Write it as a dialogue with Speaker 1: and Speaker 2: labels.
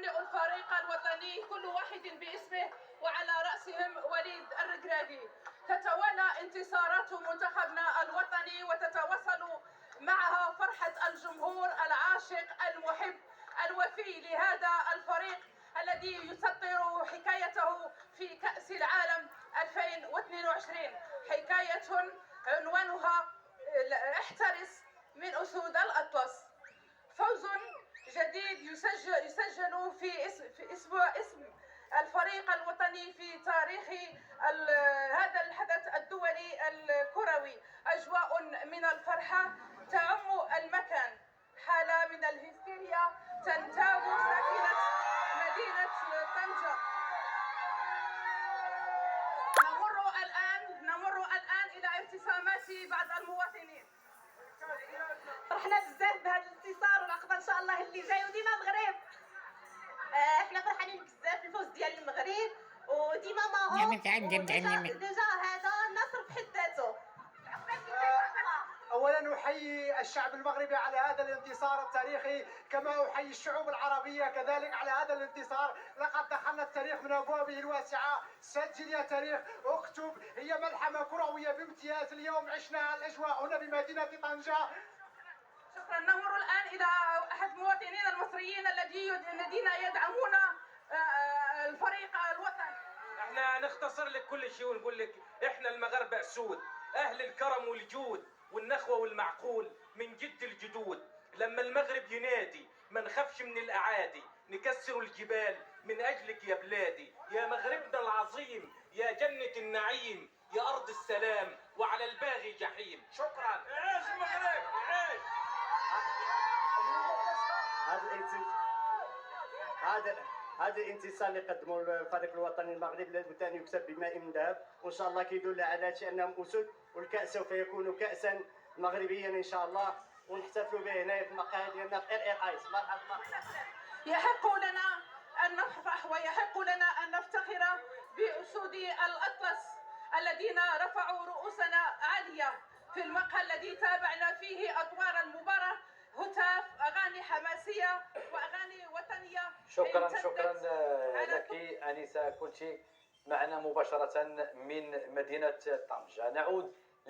Speaker 1: يهنئ الفريق الوطني كل واحد باسمه وعلى رأسهم وليد الركراكي. تتوالى انتصارات منتخبنا الوطني وتتواصل معها فرحة الجمهور العاشق المحب الوفي لهذا الفريق الذي يسطر حكايته في كأس العالم 2022، حكاية عنوانها احترس من أسود الأطلس. فوز جديد يسجل في اسم الفريق الوطني في تاريخ هذا الحدث الدولي الكروي. أجواء من الفرحة تعم المكان، حالة من الهستيريا تنتاب ساكنة مدينة طنجة. نمر الآن إلى ابتسامات بعض المواطنين.
Speaker 2: فرحنا بزاف بهذا الانتصار والعقبه ان شاء الله اللي جاي وديما المغرب. احنا فرحانين بزاف بالفوز ديال المغرب وديما معهم. ديجا هذا النصر في حد ذاته.
Speaker 3: اولا احيي الشعب المغربي على هذا الانتصار التاريخي، كما احيي الشعوب العربيه كذلك على هذا الانتصار. لقد دخلنا التاريخ من ابوابه الواسعه. سجل يا تاريخ، اكتب، هي ملحمه كرويه بامتياز. اليوم عشنا الاجواء هنا بمدينه طنجه.
Speaker 1: شكرا. نمر الان الى احد المواطنين المصريين الذين يدعمون الفريق الوطني.
Speaker 4: احنا نختصر لك كل شيء ونقول لك احنا المغاربه اسود، اهل الكرم والجود والنخوه والمعقول من جد الجدود. لما المغرب ينادي ما نخافش من الاعادي، نكسر الجبال من اجلك يا بلادي، يا مغربنا العظيم، يا جنه النعيم، يا ارض السلام وعلى الباغي جحيم. شكرا. عيش المغرب عيش.
Speaker 5: هذا الانتصار اللي قدموا الفريق الوطني المغربي لابد ان يكسب بماء من ذهب، وان شاء الله كيدل على انهم اسود، والكاس سوف يكون كاسا مغربيا ان شاء الله، ونحتفلوا به هنا في المقهى ديالنا في ار ايس. مرحبا.
Speaker 1: يحق لنا ان نفرح ويحق لنا ان نفتخر باسود الاطلس الذين رفعوا رؤوسنا عاليه في المقهى الذي تابعنا فيه اطوار المباراه، هتاف، اغاني حماسيه واغاني وطنيه.
Speaker 6: شكرا لك انسه، كنت معنا مباشره من مدينه طنجه. نعود